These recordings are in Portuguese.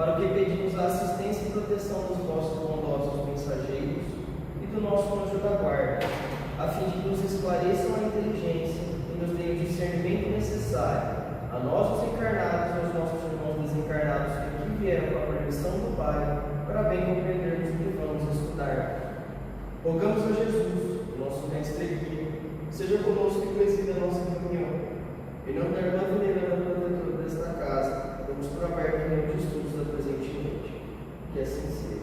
para o que pedimos a assistência e proteção dos vossos bondosos mensageiros e do nosso anjo da guarda, a fim de que nos esclareçam a inteligência e nos deem o discernimento necessário, a nós os encarnados e aos nossos irmãos desencarnados que aqui vieram com a permissão do Pai, para bem compreendermos o que vamos estudar. Rogamos a Jesus, nosso mestre e guia, seja conosco e presida a nossa reunião. Em nome da irmã veneranda protetora desta casa, damos por aberto a reunião de estudos da presente noite. Que assim seja.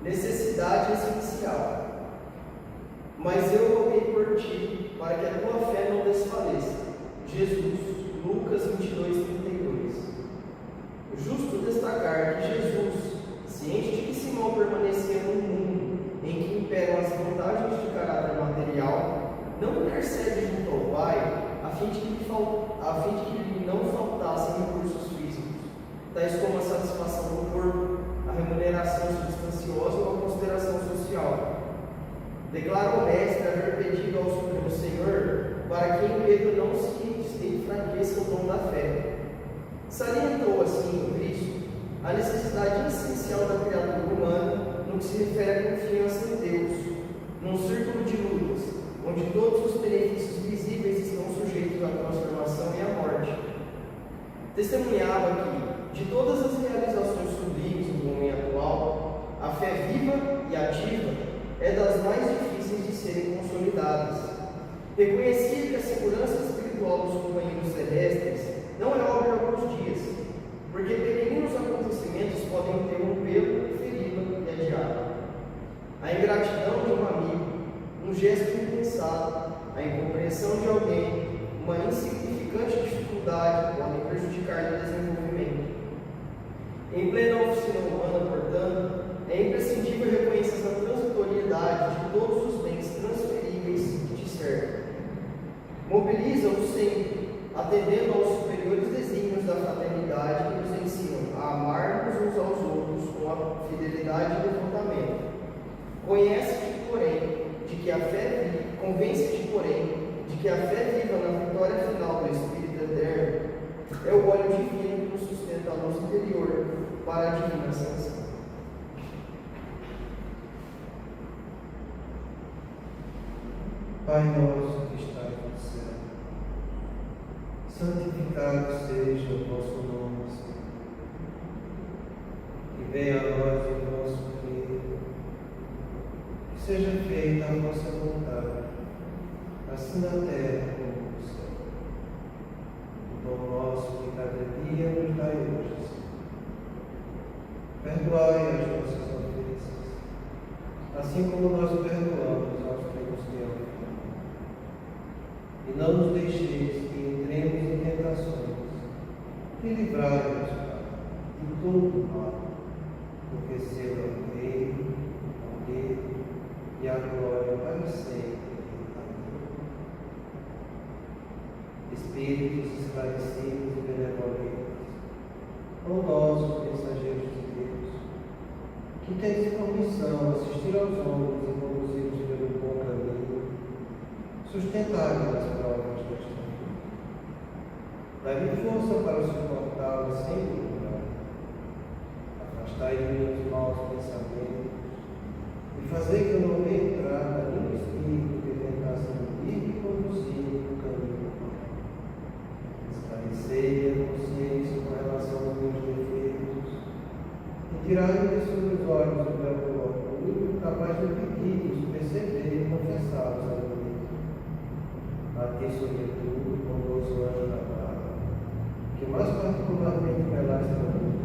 Necessidade essencial. Mas eu roguei por ti, para que a tua fé não desfaleça. Jesus, Lucas 22:32. Justo destacar que Jesus, ciente de que Simão permanecia no mundo em que imperam as vantagens de caráter material, não intercede junto ao Pai a fim de que lhe não faltassem recursos físicos, tais como a satisfação do corpo, a remuneração substanciosa ou a consideração social. Declara o mestre haver pedido ao Supremo Senhor para que em Pedro não se enfraqueça o dom da fé. Salientou assim o Cristo a necessidade essencial da criatura humana no que se refere à confiança em Deus, num círculo de lutas, onde todos os benefícios visíveis estão sujeitos à transformação e à morte. Testemunhava que, de todas as realizações sublimes do homem atual, a fé viva e ativa é das mais difíceis de serem consolidadas. Reconhecia que a segurança espiritual dos companheiros terrestres não é obra de alguns dias, porque pequeninos acontecimentos podem interrompê-lo, feri-lo e adiá-lo. A ingratidão de um amigo, um gesto impensado, a incompreensão de alguém, uma insignificante dificuldade podem prejudicar o desenvolvimento. Em plena oficina humana, portanto, é imprescindível reconhecer a transitoriedade de todos os bens transferíveis que te cercam. Mobiliza-os sempre, atendendo aos superiores desígnios da fraternidade que nos ensinam a amar-nos uns aos outros com a fidelidade e devotamento. Convence-te, porém, de que a fé viva na vitória final do Espírito Eterno é o óleo divino que nos sustenta a luz interior para a divina ascensão. Pai nosso que estás no céu, santificado seja o vosso nome, Senhor. Que venha a nós o vosso reino, que seja feita a vossa vontade, assim na terra como no céu. O pão nosso de cada dia nos dai hoje, Senhor. Perdoai as nossas ofensas, assim como nós perdoamos aos que nos têm ofendido. E não nos deixeis que entremos em tentações, e livrai-nos, Pai, de todo mal, porque seu é o reino, o poder e a glória para sempre. Espíritos esclarecidos e benevolentes, bondosos mensageiros de Deus, que tendes por missão assistir aos homens e conduzi-los pelo bom caminho, sustentai-nos nas provas desta vida. Dai-lhe força para suportá-las sem murmurar. Afastai-me dos maus pensamentos e fazei que eu não venha entrar na nenhum espírito que tentasse impedir e conduzir no caminho do mal. Esclarecei a consciência com relação aos meus defeitos e tirai-me de sobre os olhos do meu orgulho, capaz de impedir-os perceber e confessá-los a mim mesmo. A ti, sobretudo, bondoso anjo da guarda, que mais particularmente velais por mim,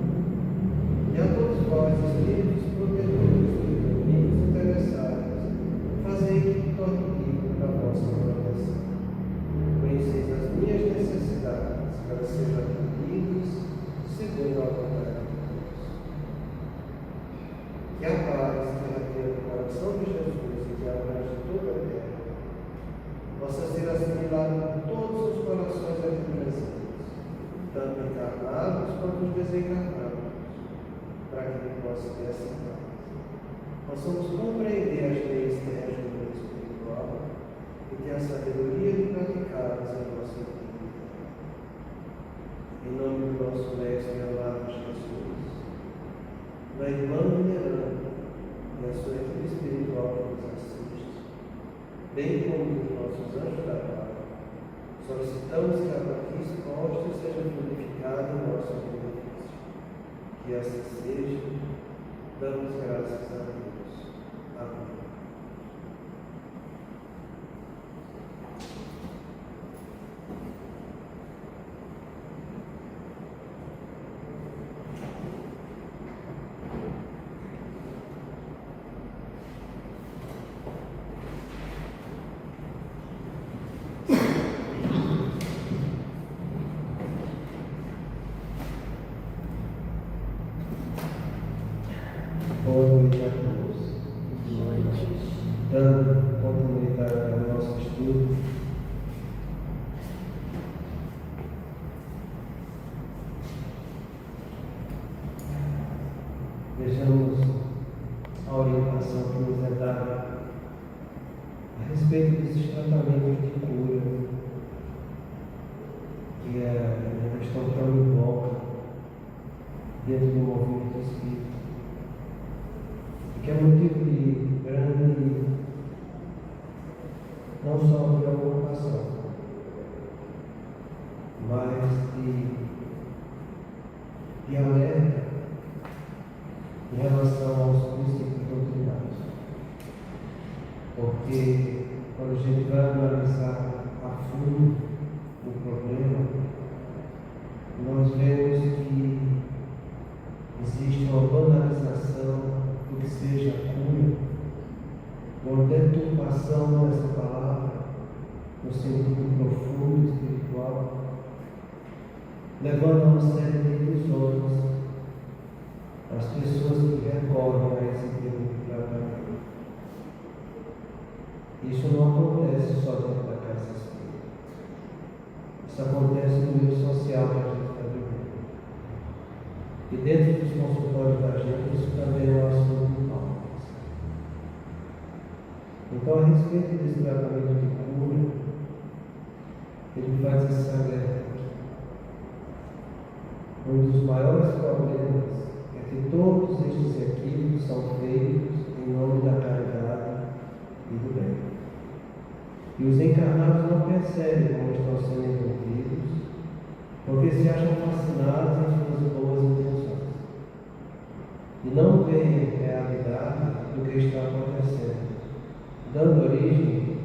e a todos vós, espíritos protetores dos amigos interessados, fazei que torne vivo da vossa proteção. Conheceis as minhas necessidades, para sejam atendidos segundo a vontade de Deus. Que a paz que rateia no coração de Jesus e que abrange toda a terra possa ser assimilada por todos os corações aqui presentes, tanto encarnados quanto os desencarnados, para que ele possa ter essa paz. Possamos compreender as leis terrenas do mundo espiritual e ter a sabedoria de praticá-las em nossa vida. Em em nome do nosso mestre amado Jesus, da irmã Miranda e a sua equipe espiritual que nos assiste, bem como dos nossos anjos da guarda, solicitamos que a aqui exposta seja purificada em nosso benefício. Que assim seja, damos graças a Deus. Amém. Boa noite a todos. Boa noite. Dando continuidade ao nosso estudo, vejamos a orientação que nos é dada a respeito desses tratamentos de cura, que é uma questão tão em voga dentro do movimento espírita, que é motivo de grande, não só preocupação, mas de alerta em relação aos princípios doutrinários. Porque quando a gente vai analisar a fundo o problema, nós vemos que existe uma banalização do que seja cura, uma deturpação dessa palavra, no sentido profundo espiritual, levando a uma série de ilusões as pessoas que recorrem a esse tipo de tratamento. Isso não acontece só dentro da casa espírita. Isso acontece no meio social que a gente está vivendo. E dentro dos consultórios da gente, isso também é um assunto de pauta. Então, a respeito desse tratamento de cura, ele faz essa alerta aqui. Um dos maiores problemas é que todos estes equívocos são feitos em nome da caridade e do bem. E os encarnados não percebem como estão sendo envolvidos, porque se acham fascinados em suas boas intenções e não veem a realidade do que está acontecendo, dando origem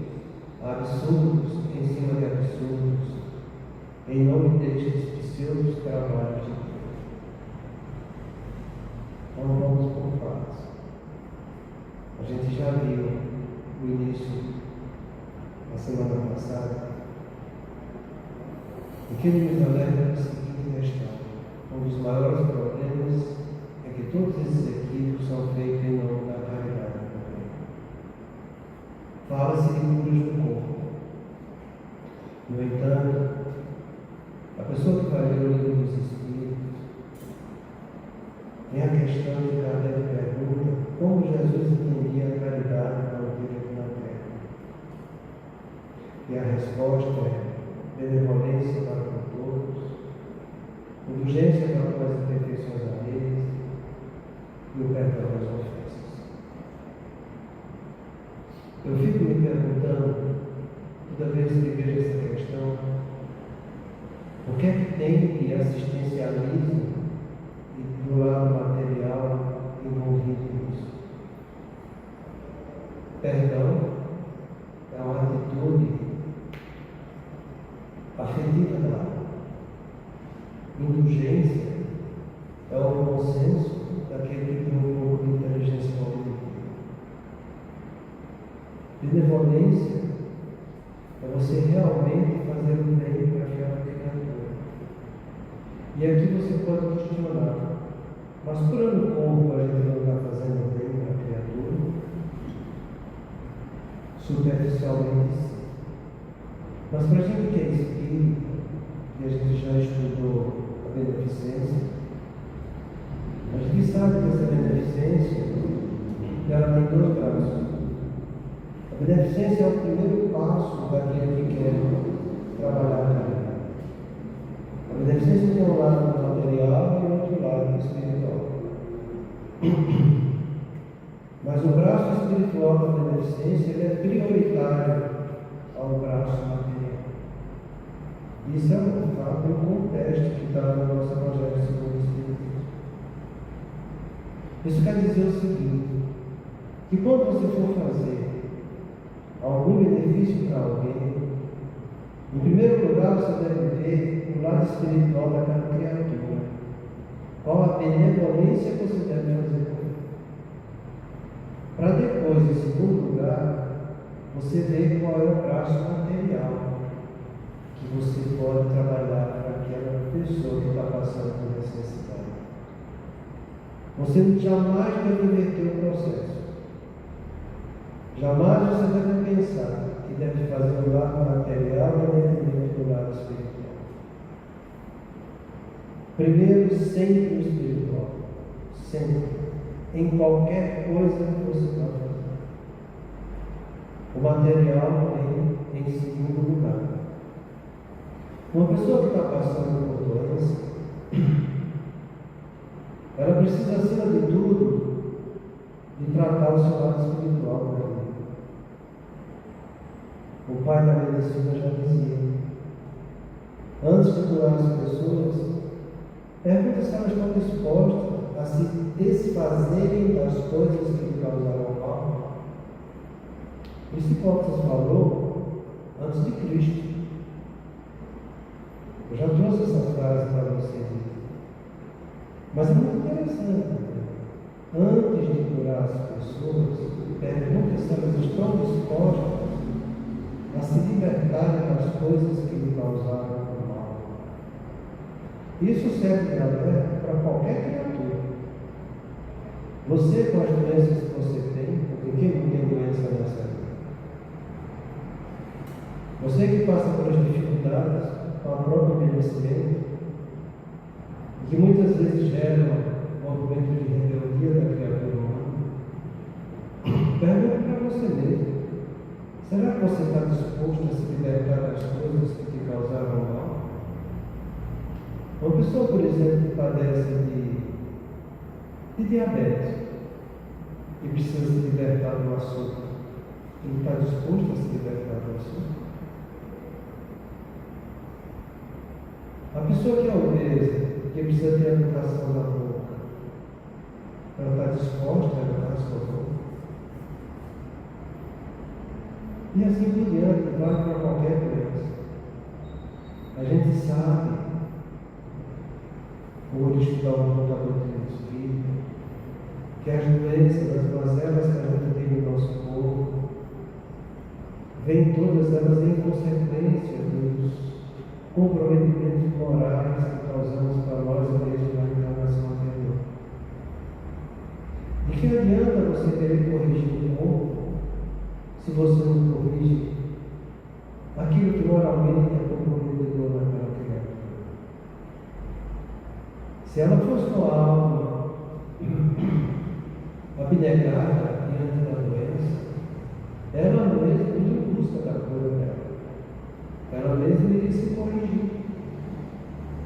a absurdos em cima de absurdos, em nome destes pseudos trabalhos de Deus. Então vamos por partes. A gente já viu o início na semana passada, e que ele nos alerta a seguinte questão: um dos maiores problemas é que todos esses equívocos são feitos em nome da caridade. Fala-se de curas do corpo. No entanto, a pessoa que vai ler o livro dos Espíritos tem a questão de Kardec pergunta como Jesus entendia a caridade quando esteve aqui na Terra. E a resposta é benevolência para com todos, indulgência para com as imperfeições alheias e o perdão das ofensas. Eu fico me perguntando, toda vez que vejo essa questão, o que é que tem de assistencialismo e do lado material envolvido nisso? Perdão é uma atitude afetiva da alma. Indulgência é o bom senso daquele que tem um pouco de inteligência cognitiva. Benevolência é você realmente fazer o bem para aquela criatura. E aqui você pode questionar, mas curando o corpo a gente não está fazendo o bem para a criatura? Superficialmente sim. Mas para a gente que é espírita, e a gente já estudou a beneficência, a gente sabe que essa beneficência ela tem dois braços. A beneficência é o primeiro passo daquele que quer trabalhar a caridade. A beneficência tem um lado espiritual. Mas o braço espiritual da beneficência ele é prioritário ao braço material. Isso é um fato, um contexto que está no nosso Evangelho segundo o Espiritismo. Isso quer dizer o seguinte, que quando você for fazer algum benefício para alguém, em primeiro lugar você deve ver o lado espiritual daquela criatura. Qual a benevolência que você deve fazer com ele. Para depois, em segundo lugar, você ver qual é o braço material que você pode trabalhar para aquela pessoa que está passando por necessidade. Você jamais deve inverter o processo. Jamais você deve pensar que deve fazer o lado material e o do lado espiritual. Primeiro, sempre o espiritual. Sempre. Em qualquer coisa que você vai fazer. O material vem em segundo lugar. Uma pessoa que está passando por doença, ela precisa, acima de tudo, de tratar o seu lado espiritual da vida. O pai da medicina já dizia: antes de curar as pessoas, pergunta se elas estão dispostas a se desfazerem das coisas que lhe causaram mal. Isso Hipócrates falou antes de Cristo. Eu já trouxe essa frase para vocês. Mas é muito interessante. Antes de curar as pessoas, pergunta se elas estão dispostas a se libertarem das coisas que lhe causaram mal. Isso serve de alerta para qualquer criatura. Você, com as doenças que você tem, porque quem não tem doença nessa vida? Você que passa pelas dificuldades com o próprio envelhecimento, que muitas vezes geram um movimento de rebeldia da criatura humana, pergunta para você mesmo: será que você está disposto a se libertar das coisas que te causaram mal? Uma pessoa, por exemplo, que padece de diabetes e precisa se libertar do açúcar, ele está disposto a se libertar do açúcar? A pessoa que é obesa, que precisa ter alimentação na boca, ela está disposta a alimentar a sua boca? E assim por diante, vale para qualquer doença. A gente sabe, por estudar um contador de espírito, que as doenças, as mazelas que a gente tem no nosso corpo, vêm todas elas em consequência dos comprometimentos morais que causamos para nós mesmos na encarnação anterior. De que adianta você querer corrigir o corpo se você não corrige aquilo que moralmente é comprometedor naquela criatura? Se ela fosse uma alma abnegada diante da doença, ela mesma iria em busca da cura dela. Ela mesma iria se corrigir.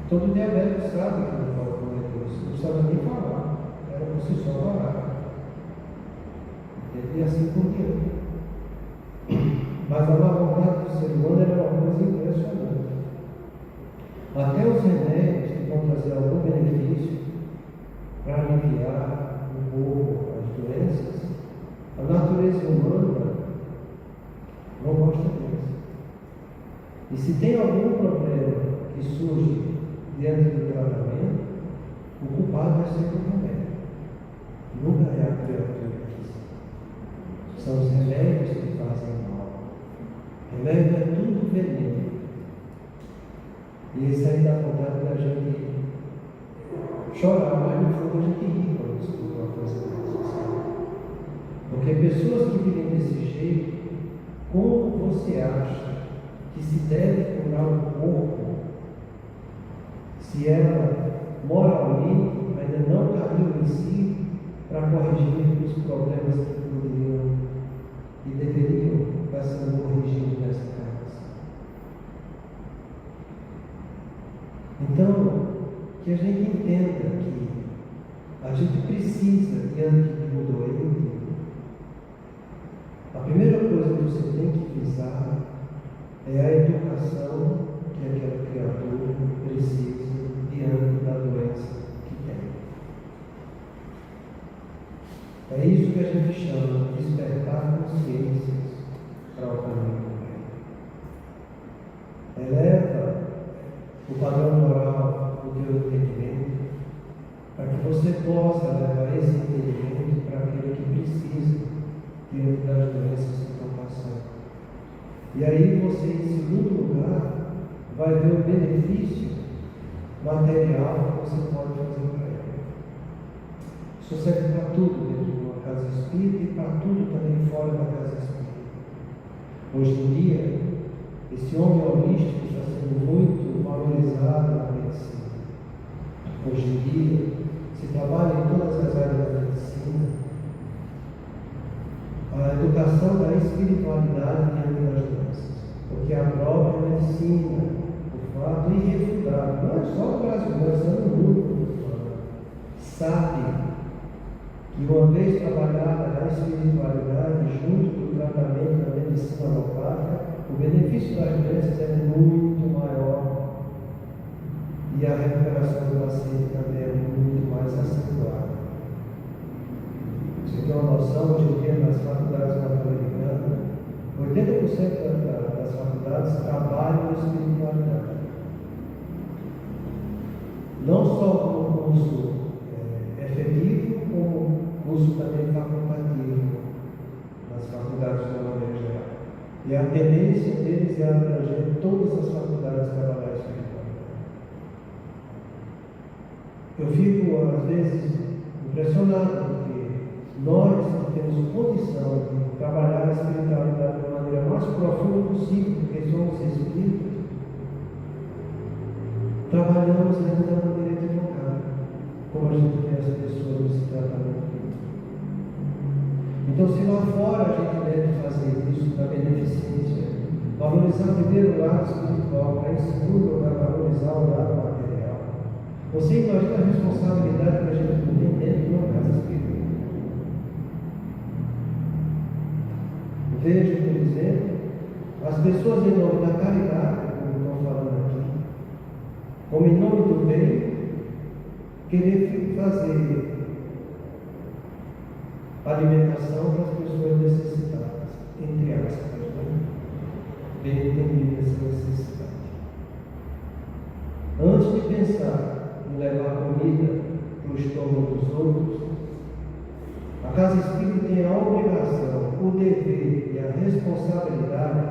Todo diabético sabe que não pode comer doce, não precisa nem falar, ela por si só parar. E assim por diante. Mas a má vontade do ser humano é uma coisa impressionante. Até os remédios que vão trazer algum benefício para aliviar um pouco as doenças, a natureza humana não gosta disso. E se tem algum problema que surge diante do tratamento, o culpado vai ser o remédio. Nunca é a criatura que sabe. São os remédios que fazem mal. Remédio é tudo veneno. E isso aí dá vontade da gente chorar, mas no fundo a gente ri quando escuta uma coisa dessas. Porque pessoas que vivem desse jeito, como você acha que se deve curar o corpo se ela moralmente ainda não caiu em si para corrigir os problemas que poderiam e deveriam estar sendo corrigidos nessa casa? Então, que a gente entenda que A gente precisa, diante do doente, a primeira coisa que você tem que visar é a educação que aquela criatura precisa diante da doença que tem. É isso que a gente chama de despertar consciências para o caminho do bem. Eleva o padrão moral do teu entendimento, para que você possa levar esse entendimento para aquele que precisa diante das doenças que estão passando. E aí você, em segundo lugar, vai ver o benefício material que você pode fazer para ele. Isso serve para tudo dentro de uma casa espírita e para tudo também fora da casa espírita. Hoje em dia, esse homem holístico está sendo muito valorizado na medicina. Hoje em dia, se trabalha em todas as áreas da medicina, a educação da espiritualidade diante das doenças. Porque a própria medicina, o fato irrefutável, não é só o Brasil, mas no mundo, sabe que uma vez trabalhada a espiritualidade junto do tratamento da medicina alopática, o benefício das doenças é muito maior e a recuperação do paciente também é muito mais acentuada. Você tem uma noção, hoje em dia nas faculdades norte-americanas, 80% das faculdades trabalham em espiritualidade. Não só como curso efetivo, como curso também facultativo nas faculdades de uma maneira geral. E a tendência deles é abranger todas as faculdades trabalhar espiritualidade. Eu fico, às vezes, impressionado, porque nós que temos condição de trabalhar a espiritualidade de uma maneira mais profunda possível, porque somos espíritos, trabalhamos ainda da maneira equivocada, como a gente tem as pessoas nesse tratamento. Então, se lá fora a gente deve fazer isso para beneficência, valorizar primeiro o lado espiritual, para em segundo lugar valorizar o lado material, você imagina a responsabilidade que a gente tem dentro de uma casa espírita. Veja, por exemplo, as pessoas em nome da caridade, como estão falando aqui, como em nome do bem, querer fazer alimentação para as pessoas necessitadas, entre aspas, né? Bem entender essa necessidade. Antes de pensar em levar comida para o estômago dos outros, a casa espírita tem a obrigação, o dever e a responsabilidade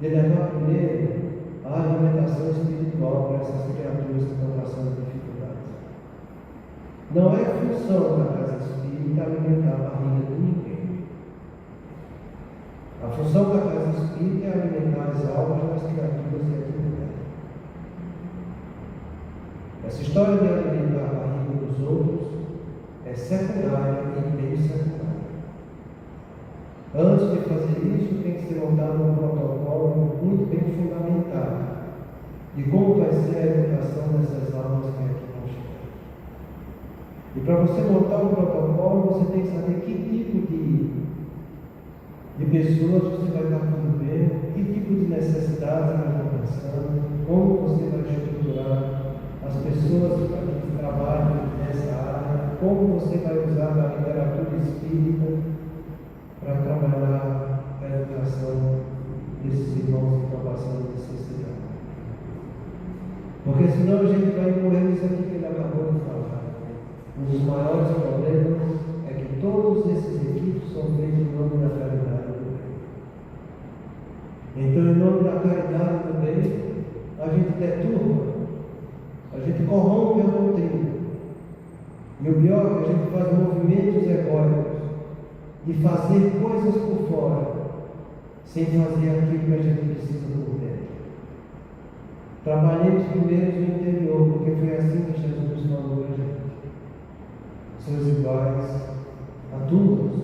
de levar primeiro a alimentação espiritual para essas criaturas que estão passando dificuldades. Não é função da casa espírita alimentar a barriga de ninguém. A função da casa espírita é alimentar as almas das criaturas que aqui vivem. Essa história de alimentar a barriga dos outros é secundária e bem secundária. Antes de fazer isso, tem que ser montado um protocolo muito bem fundamentado de como vai ser a educação dessas almas que aqui vão chegar. E para você montar um protocolo, você tem que saber que tipo de pessoas você vai estar convivendo, que tipo de necessidades vai estar pensando, como você vai estruturar as pessoas que trabalham nessa área, como você vai usar a literatura espírita para trabalhar a educação desses irmãos que estão passando necessidade. Porque senão a gente vai morrer nisso aqui que ele acabou de falar. Um dos maiores problemas é que todos esses equipes são feitos em nome da caridade do bem. Então, em nome da caridade do bem, a gente deturpa, a gente corrompe a doutrina. E o pior é que a gente faz movimentos egóicos de fazer coisas por fora, sem fazer aquilo que a gente precisa por dentro. Trabalhemos primeiro no interior, porque foi assim que Jesus falou a gente. Seus iguais, adultos,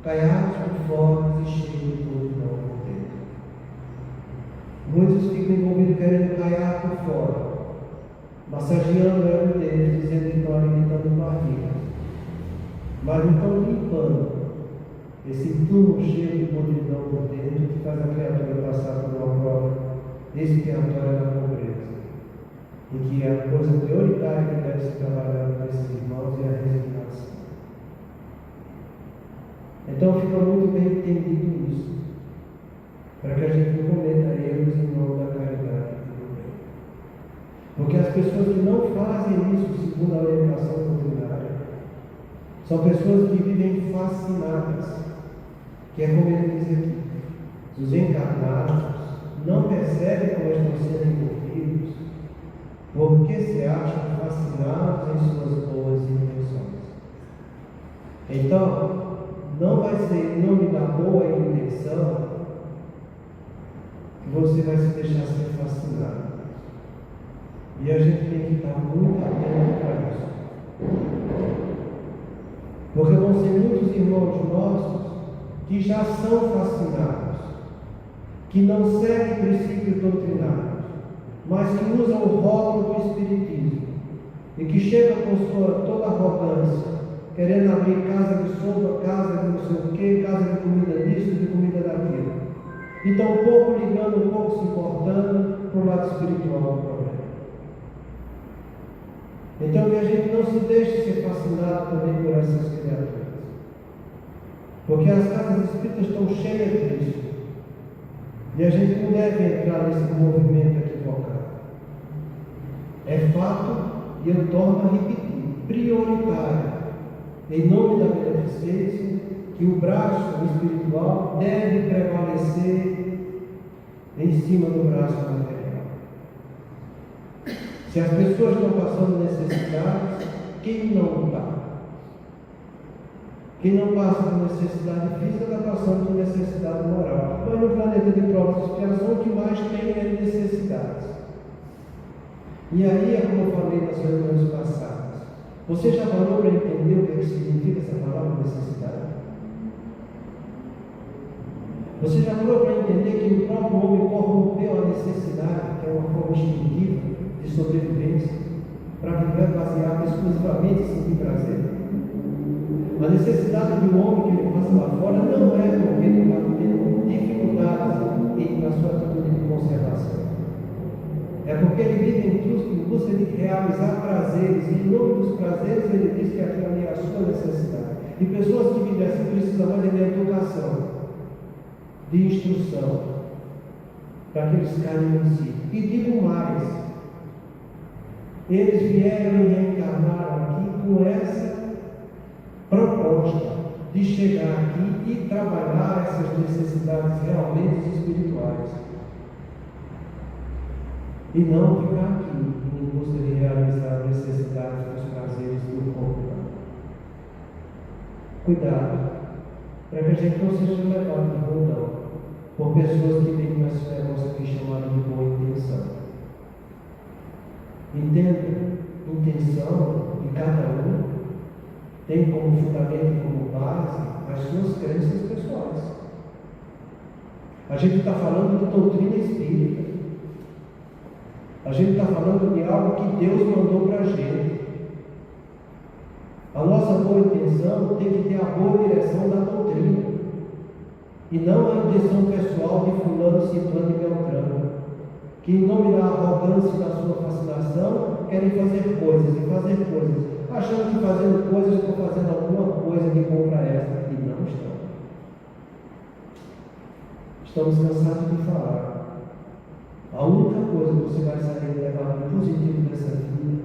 caiados por fora e cheios de multidão por dentro. Muitos ficam envolvidos querendo caiar por fora, mas massageando o ego deles, dizendo que estão alimentando barriga, mas não estão limpando esse tubo cheio de podridão por dentro que faz a criatura passar por uma prova expiatória da pobreza. E que a coisa prioritária que deve ser trabalhada com esses irmãos é a resignação. Então fica muito bem entendido isso, para que a gente não cometa erros em nome da caridade e do bem. Porque as pessoas que não fazem isso segundo a orientação doutrinária são pessoas que vivem fascinadas, que é como ele diz aqui, os encarnados não percebem como estão sendo envolvidos, porque se acham fascinados em suas boas intenções. Então, não vai ser em nome da boa intenção que você vai se deixar ser fascinado. E a gente tem que estar muito atento para isso. Porque vão ser muitos irmãos nossos que já são fascinados, que não seguem princípios doutrinários, mas que usam o rótulo do Espiritismo e que chegam com toda arrogância, querendo abrir casa de sopa, casa de não sei o quê, casa de comida disso, de comida daquilo. E estão um pouco ligando, um pouco se importando para o lado espiritual do problema. Então que a gente não se deixe ser fascinado também por essas criaturas. Porque as casas espíritas estão cheias disso. E a gente não deve entrar nesse movimento equivocado. É fato, e eu torno a repetir, prioritário, em nome da beneficência, que o braço espiritual deve prevalecer em cima do braço material. Se as pessoas estão passando necessidades, quem não está? Quem não passa por necessidade física está passando por necessidade moral. Mas no planeta de provas e expiação, o que mais tem é necessidades. E aí é como eu falei nas reuniões passadas. Você já falou para entender o que significa essa palavra necessidade? Você já falou para entender que o próprio homem corrompeu a necessidade, que é uma forma instintiva de sobrevivência, para viver baseado exclusivamente em sentir prazer? A necessidade do homem que ele passa lá fora não é porque ele está tendo dificuldades na sua atitude de conservação. É porque ele vive em busca de realizar prazeres, e em nome dos prazeres ele diz que aquilo ali é a sua necessidade. E pessoas que vivem assim precisam mais de educação, de instrução, para que eles caem em si. E digo mais, eles vieram e reencarnaram aqui com essa proposta de chegar aqui e trabalhar essas necessidades realmente espirituais. E não ficar aqui em busca de realizar necessidades dos prazeres do corpo. Cuidado, para que a gente não seja levado de rondão por pessoas que vêm com esse negócio aqui chamado de boa intenção. Entenda, intenção de cada um tem como fundamento, como base, as suas crenças pessoais. A gente está falando de doutrina espírita. A gente está falando de algo que Deus mandou para a gente. A nossa boa intenção tem que ter a boa direção da doutrina. E não a intenção pessoal de fulano, ciclano e beltrano. Que em nome da arrogância e da sua fascinação, querem fazer coisas e fazer coisas. Achando que fazendo coisas estão fazendo alguma coisa de bom para essa. E não estão. Estamos cansados de falar. A única coisa que você vai sair levado positivo dessa vida,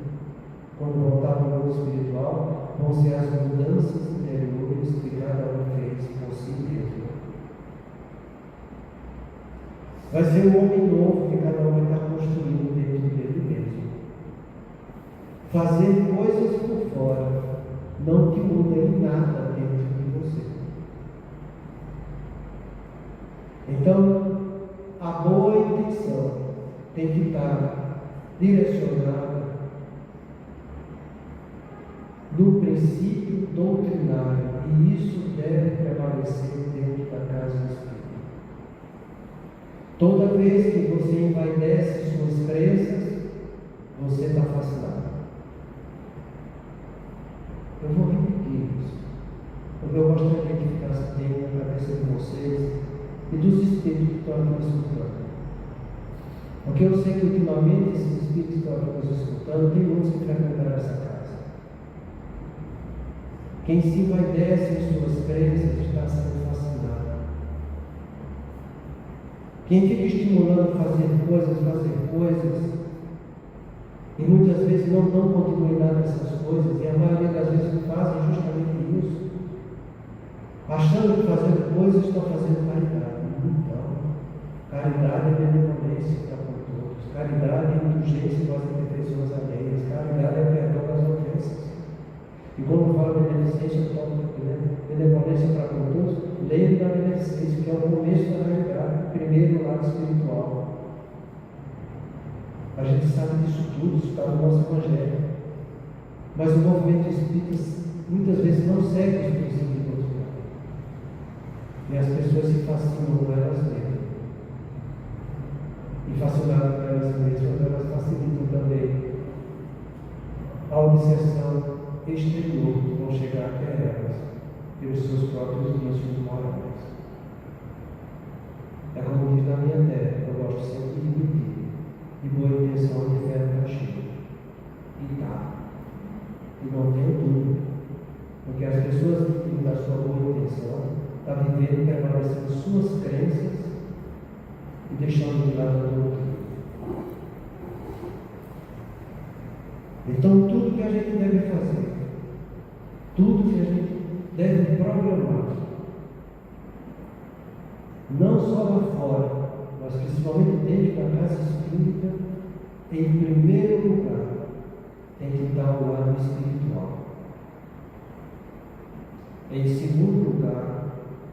quando voltar para o mundo espiritual, vão ser as mudanças interiores que cada um fez por si mesmo. Vai ser um homem novo que cada um vai estar construindo dentro dele mesmo. Fazer coisas por fora não te muda em nada dentro de você. Então, a boa intenção tem que estar direcionada no princípio doutrinário, e isso deve prevalecer dentro da casa espírita. Toda vez que você envaidece suas crenças, você está fascinado. Eu vou repetir isso, porque eu gostaria que ficasse bem na cabeça de vocês e dos espíritos que estão aqui nos escutando. Porque eu sei que ultimamente esses espíritos que estão aqui nos escutando, tem muitos que frequentaram essa casa. Quem se envaidece em suas crenças está sendo fascinado. Quem fica estimulando a fazer coisas, e muitas vezes não dão continuidade nessas coisas, e a maioria das vezes fazem justamente isso, achando que fazendo coisas estão fazendo caridade. Então, caridade é benevolência para com todos, caridade é indulgência com as imperfeições alheias, caridade é perdão das ofensas. E quando falo beneficência, benevolência para com todos, lembre da beneficência, que é o começo da caridade, primeiro lado espiritual. A gente sabe disso tudo, isso está no nosso Evangelho. Mas o movimento espírita muitas vezes não segue os princípios do outro lado. E as pessoas se fascinam com elas mesmas. E fascinadas com elas mesmas, elas facilitam também a obsessão exterior que vão chegar até elas pelos seus próprios vícios morais. É como diz na minha terra, eu gosto sempre de repetir. De boa intenção de fé está cheio. E tá. E não tenho dúvida. Porque as pessoas que da sua boa intenção estão vivendo e permanecendo suas crenças e deixando de lado a doutrina. Então tudo que a gente deve fazer, tudo que a gente deve programar, não só lá fora, mas principalmente dentro da casa espírita, em primeiro lugar, tem que dar o lado espiritual. Em segundo lugar,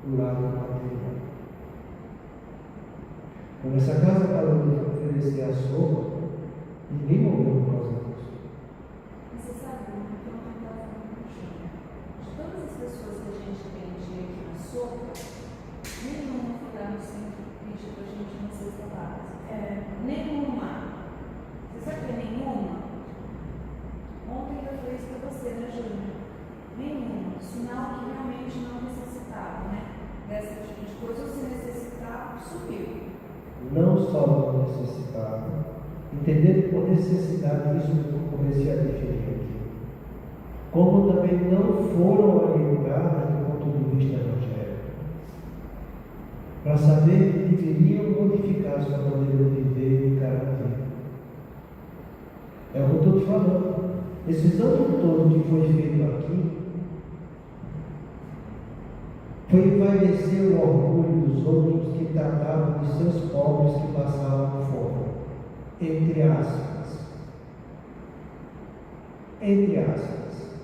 o lado material. Quando essa casa parou de oferecer a sopa, ninguém morreu por causa disso. Você sabe, então, uma casa muito cheia. De todas as pessoas que a gente atendia aqui na sopa, nenhuma foi lá no centro pediu para a gente uma cesta básica. Nenhuma. Você sabe que é nenhuma? Ontem eu falei isso para você, né, Júlia? Nenhuma. Sinal que realmente não necessitava, né? Dessa tipo de coisa, ou se necessitava, subiu. Não só não necessitava, entendendo por necessidade, isso que eu comecei a definir aqui, como também não foram orientadas do ponto de vista evangélico, para saber que deveriam modificar sua maneira de viver e encarar a vida. É o que eu estou te falando. Esse ano todo que foi feito aqui, foi envaidecer o orgulho dos outros que tratavam de seus pobres que passavam fome. Entre aspas. Entre aspas.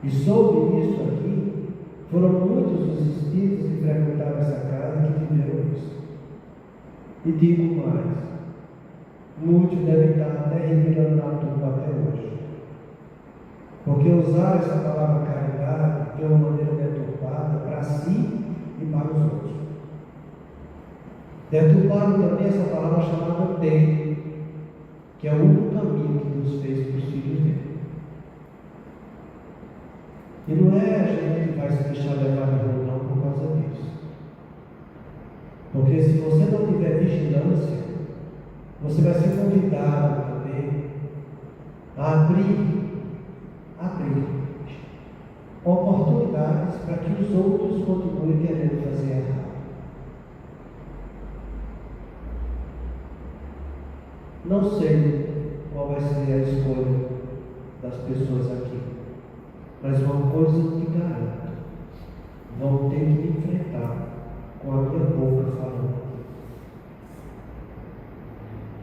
E sobre isso aqui, foram muitos os espíritos que frequentaram essa casa que viveram isso. E digo mais, muitos devem estar até revirando na tumba até hoje. Porque usar essa palavra caridade de uma maneira deturpada para si e para os outros. Deturpado também essa palavra chamada bem, que é o único caminho que Deus fez para os filhos dele. E não é a gente que vai se deixar levar de rolo não por causa disso. Porque se você não tiver vigilância, você vai ser convidado também a abrir oportunidades para que os outros continuem querendo fazer errado. Não sei qual vai ser a escolha das pessoas aqui, mas uma coisa eu te garanto: vão ter que me enfrentar com a minha boca falando.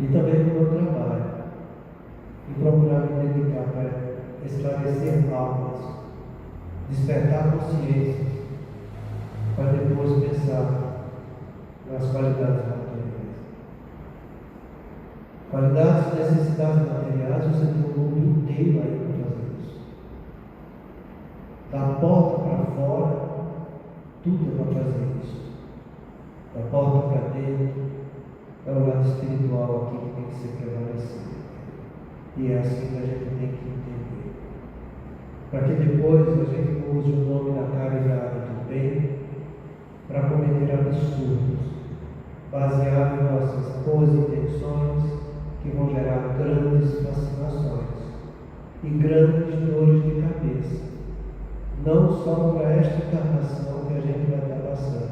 E também no meu trabalho, e procurar me dedicar para esclarecer almas, despertar consciência, para depois pensar nas qualidades materiais. Qualidades e necessidades materiais, você tem um mundo inteiro aí para fazer isso. Da porta para fora, tudo é para fazer isso. Da porta para dentro, É o lado espiritual aqui que tem que ser prevalecido. E é assim que a gente tem que entender. Para que depois a gente use o nome da caridade do bem para cometer absurdos, baseado em nossas boas intenções, que vão gerar grandes fascinações e grandes dores de cabeça. Não só para esta encarnação que a gente vai estar passando,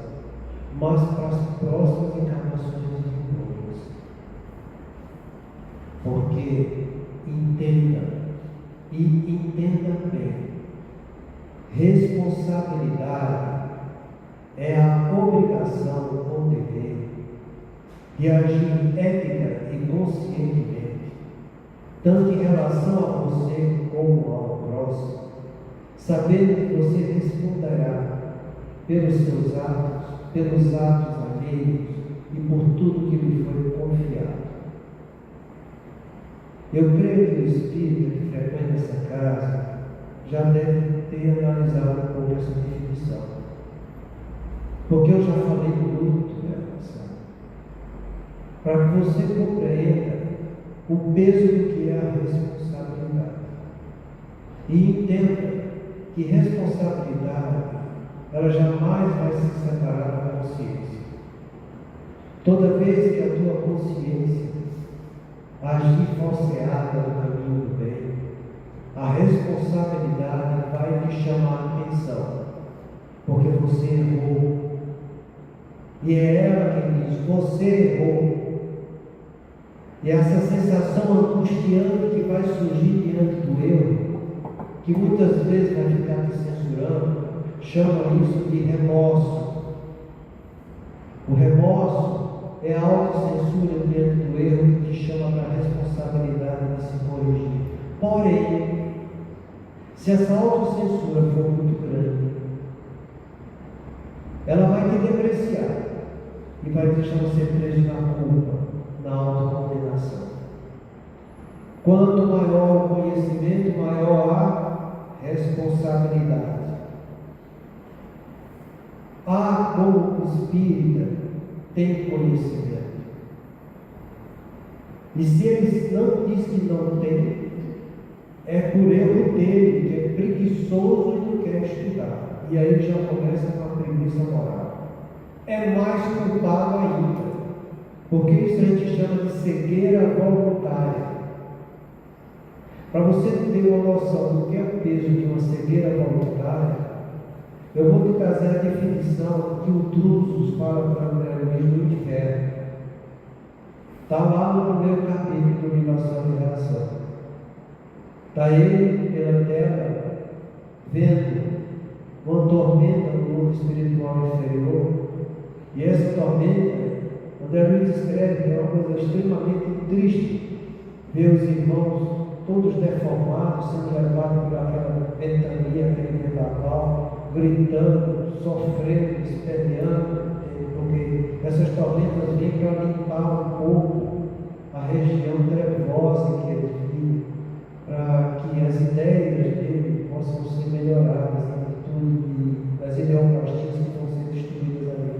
mas para as próximas encarnações futuras. Porque entenda, e entenda bem, responsabilidade é a obrigação ou dever de agir ética e conscientemente, tanto em relação a você como ao próximo, sabendo que você responderá pelos seus atos, pelos atos alheios e por tudo que lhe foi confiado. Eu creio que o espírito que frequenta essa casa já deve ter analisado um pouco essa definição, porque eu já falei muito dela, para que você compreenda o peso do que é a responsabilidade e entenda que responsabilidade ela jamais vai se separar da consciência. Toda vez que a tua consciência agir falseada no caminho do bem, a responsabilidade vai te chamar a atenção, porque você errou. E é ela quem diz: você errou. E essa sensação angustiante que vai surgir diante do erro, que muitas vezes vai ficar te censurando, chama isso de remorso. O remorso é a autocensura diante do erro que te chama para a responsabilidade de se corrigir. Porém, se essa autocensura for muito grande, ela vai te depreciar e vai deixar você preso na culpa, na autocondenação. Quanto maior o conhecimento, maior a responsabilidade. Como o espírita tem conhecimento. E se ele não diz que não tem, é por erro dele, que é preguiçoso e não quer estudar. E aí já começa com a preguiça moral. É mais culpado ainda, porque isso a gente chama de cegueira voluntária. Para você ter uma noção do que é o peso de uma cegueira voluntária, eu vou te trazer a definição que o Drusus fala para André Luiz no inferno. Está lá no primeiro capítulo do Univação e Relação. Está ele pela terra, vendo uma tormenta no mundo espiritual inferior. E essa tormenta, André Luiz escreve que é uma coisa extremamente triste ver os irmãos todos deformados, sendo levados por aquela ventania, aquele vendaval, gritando, sofrendo, esperneando, porque essas tormentas vêm para limpar um pouco a região trevosa que ele vive, para que as ideias dele possam ser melhoradas na virtude das ideoplastias que estão sendo destruídas ali.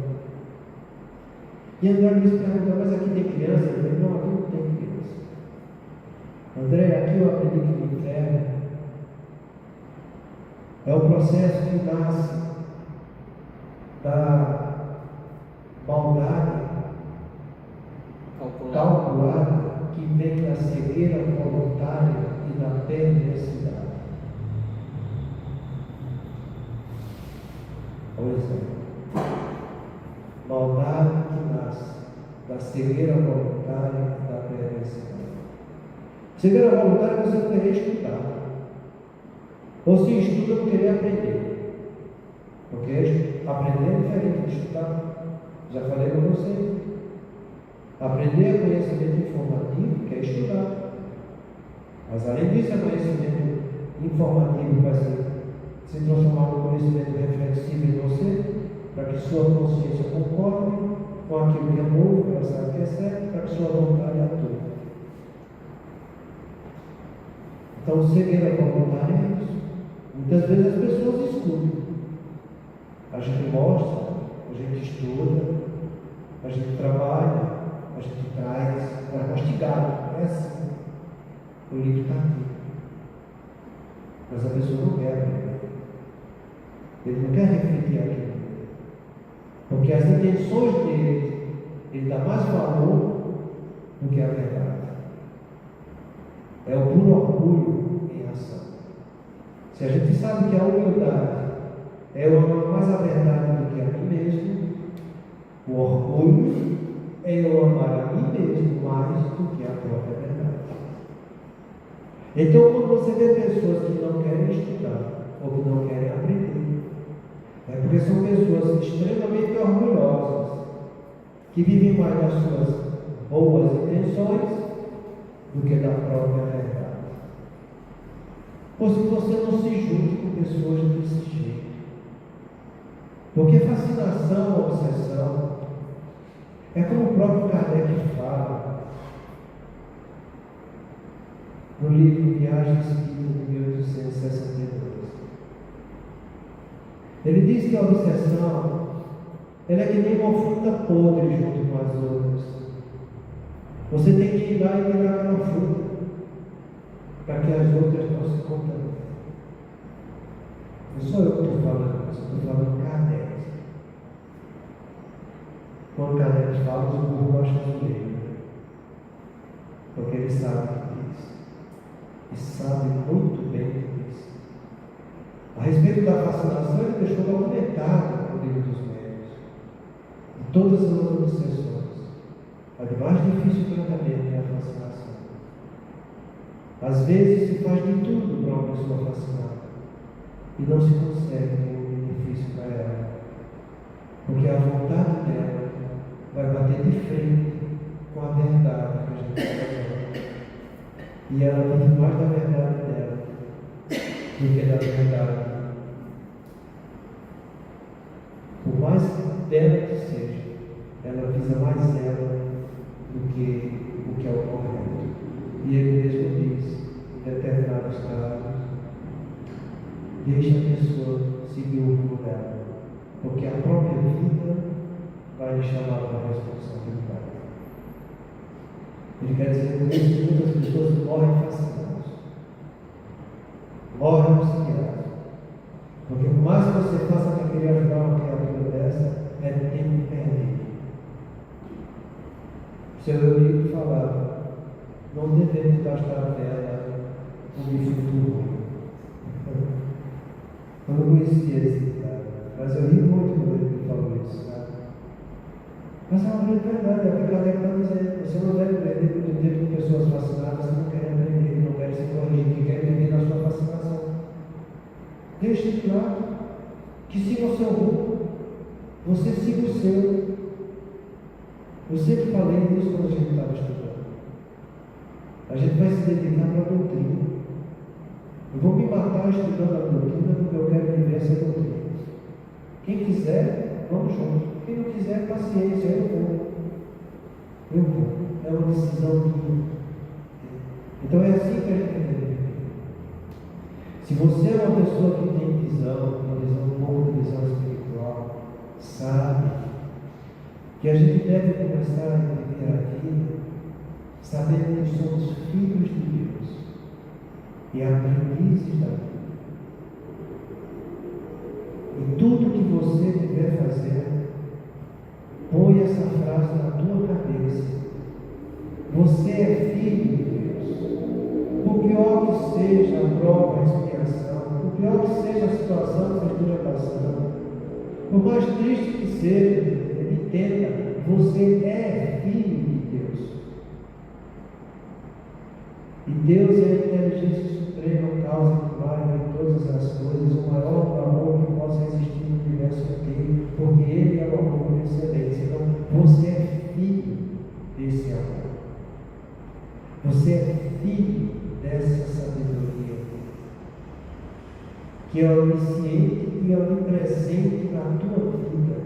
E André Luiz perguntou: mas aqui tem criança? Eu falei: não, aqui não tem criança. André, aqui eu aprendi que o inferno é o processo que nasce da maldade calculada, que vem da cegueira voluntária e da perversidade. Por exemplo, maldade que nasce da cegueira voluntária e da perversidade. Cegueira voluntária é você não querer estudar. Ou se estuda, não querer aprender. Porque aprender é diferente de estudar. Já falei para você. Aprender é conhecimento informativo, que é estudar. Mas além disso, é conhecimento informativo para se transformar num conhecimento reflexivo em você, para que sua consciência concorde com aquilo que é novo, que ela sabe que é certo, para que sua vontade atue. Então, cegueira voluntária é isso. Muitas vezes as pessoas escutam. A gente mostra, a gente estuda, a gente trabalha, a gente hospitais, era mastigado. É assim. O livro está aqui. Mas a pessoa não quer aprender. Ele não quer refletir aquilo. Porque as intenções dele, ele dá mais valor do que a verdade. É o puro orgulho em ação. Se a gente sabe que a humildade é eu amar mais a verdade do que a mim mesmo, o orgulho é eu amar a mim mesmo mais do que a própria verdade. Então, quando você vê pessoas que não querem estudar ou que não querem aprender, é porque são pessoas extremamente orgulhosas, que vivem mais das suas boas intenções do que da própria verdade. Ou se você não se junte com pessoas desse jeito. Porque fascinação, obsessão, é como o próprio Kardec fala no livro Viagem Espírita de 1862. Ele diz que a obsessão ela é que nem uma fruta podre junto com as outras. Você tem que ir lá e tirar aquela fruta para que as outras não se contaminem. Não sou eu que estou falando, mas eu estou falando Kardec. Quando Kardec fala, os burros gostam de ler, porque ele sabe o que diz. E sabe muito bem o que diz. A respeito da fascinação, ele deixou documentado no livro dos médiuns. De todas as obsessões, a de mais difícil tratamento é a fascinação. Às vezes se faz de tudo para uma pessoa fascinada e não se consegue nenhum benefício para ela, porque a vontade dela vai bater de frente com a verdade que a gente está falando. E ela vive mais da verdade dela do que da verdade. Por mais dela que seja, ela visa mais ela do que o que é o correto. E ele mesmo diz, em determinados casos, deixa a pessoa seguir o rumo dela, porque a própria vida vai lhe chamar para a responsabilidade. Ele quer dizer que muitas pessoas morrem fascinadas, morrem obcecadas, porque por mais que você faça para querer ajudar uma criatura dessa, é tempo perdido. Seu Eurico falava, não devemos gastar dela com o futuro. Eu não conhecia esse ditado, mas eu ri muito quando ele falou isso, sabe? Mas é uma grande verdade, é o que Kardec está dizendo. Você não deve aprender muito tempo com pessoas fascinadas que não querem aprender, que não querem se corrigir, que querem viver na sua fascinação. Deixe claro que siga o seu rumo, você siga o seu. Eu sempre falei isso quando a gente estava estudando. A gente vai se dedicar para a doutrina. Eu vou me matar estudando a doutrina porque eu quero viver essa doutrina. Quem quiser, vamos juntos. Quem não quiser, paciência, eu vou. Eu vou. É uma decisão minha. Então é assim que a gente deve viver. Se você é uma pessoa que tem visão, uma visão um pouco de visão espiritual, sabe que a gente deve começar a viver a vida sabendo que somos filhos de Deus e aprendizes da vida. E tudo que você estiver fazendo, põe essa frase na tua cabeça. Você é filho de Deus. Por pior que seja a prova, a expiação, por pior que seja a situação que você esteja passando, por mais triste que seja, entenda, você é filho de Deus. E Deus é a inteligência suprema, causa primária de todas as coisas, o maior amor que possa existir no universo inteiro, porque Ele é o amor por excelência. Então, você é filho desse amor. Você é filho dessa sabedoria, que é onisciente e onipresente na tua vida.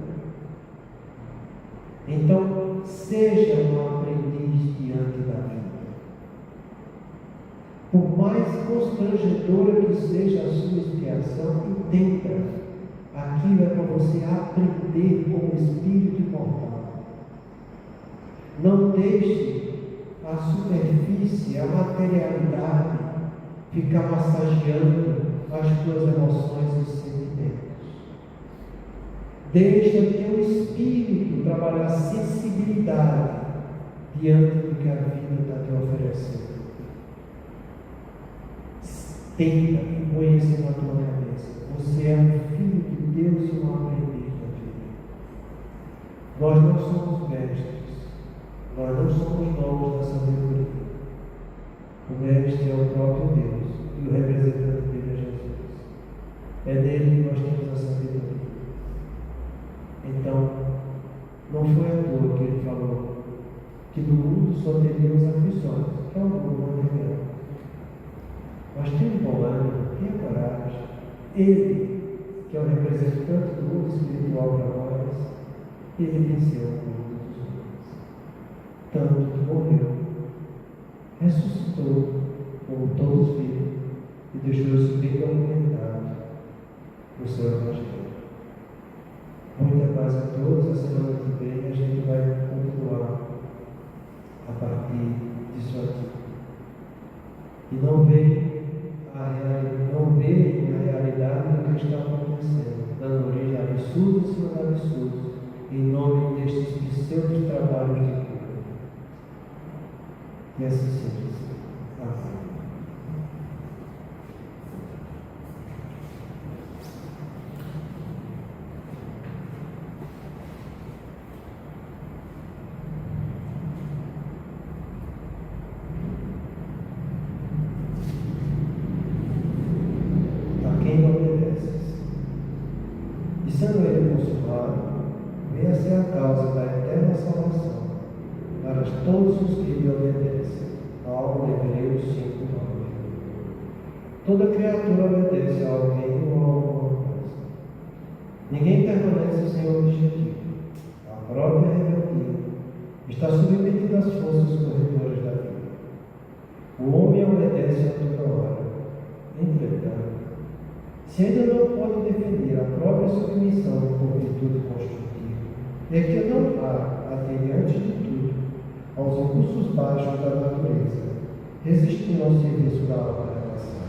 Então, seja um aprendiz diante da vida. Por mais constrangedora que seja a sua expiação, entenda, aquilo é para você aprender como espírito imortal. Não deixe a superfície, a materialidade, ficar massageando as tuas emoções e sentimentos. Deixa o teu espírito trabalhar sensibilidade diante do que a vida está te oferecendo. Tenta e põe isso na tua cabeça. Você é um filho de Deus e um aprendiz da vida. Nós não somos mestres. Nós não somos donos da sabedoria. O mestre é o próprio Deus e o representante dele é Jesus. É nele que nós temos a sabedoria. Então, não foi à toa que ele falou que no mundo só teríamos aflições, que é o mundo material. Mas tenha um bom ânimo, tenha coragem. Ele, que é o representante do mundo espiritual para nós, ele venceu o mundo dos homens. Tanto que morreu, ressuscitou, como todos viram, e deixou isso bem documentado no seu Evangelho. Muita paz a todos. A semana que vem a gente vai continuar a partir disso aqui. E não veio a realidade do que está acontecendo, dando origem a absurdos em cima de absurdos, em nome destes pseudos trabalhos de cura. E assim seja. Amém. Sendo ele consumado, venha a ser a causa da eterna salvação para todos os que lhe obedecem. Paulo, Hebreus 5:9. Toda criatura obedece a alguém ou a alguma coisa. Ninguém permanece sem objetivo. A própria rebeldia está submetida às forças corredoras da vida. O homem obedece a toda hora. Entretanto, se ainda não pode defender a própria submissão por virtude construtiva, é que não há, atende antes de tudo, aos impulsos baixos da natureza, resistindo ao serviço da alta relação.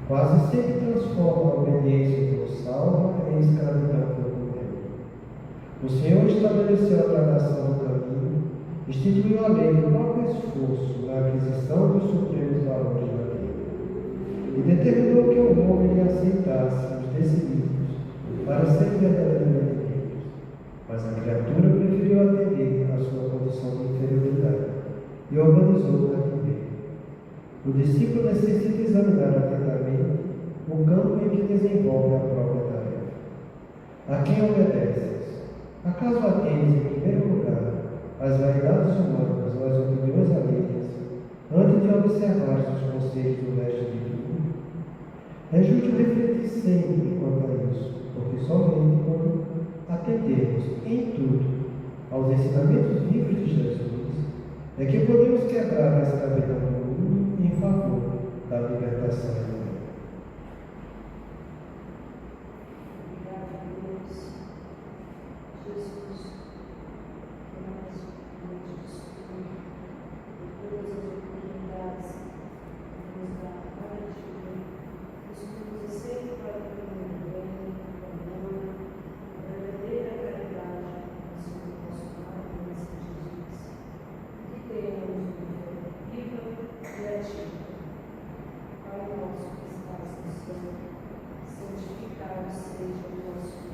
Quase sempre transforma a obediência pelo salva em escravidão pelo governo. O Senhor estabeleceu a gradação do caminho, instituiu a lei do próprio esforço na aquisição dos supremos valores da vida. E determinou que o homem aceitasse os desígnios para ser verdadeiramente livres. Mas a criatura preferiu atender à sua condição de inferioridade e organizou o cativeiro. O discípulo necessita examinar atentamente o campo em que desenvolve a própria tarefa. A quem obedeces? Acaso atendes em primeiro lugar às vaidades humanas ou às opiniões alheias, antes de observar os conselhos do resto de tudo? É justo refletir sempre quanto a isso, porque somente quando atendemos em tudo aos ensinamentos vivos de Jesus é que podemos quebrar a escravidão do mundo em favor da libertação do mundo. Obrigada, Deus. Jesus, por mais um momento de estudo, por todas as oportunidades que nos dá cada dia. Estudos sempre para o bem, o amor, a verdadeira caridade, a sua consolada bênção de Jesus. Que tenhamos uma fé viva e ativa. Pai nosso que estás no céu, santificado seja o vosso nome.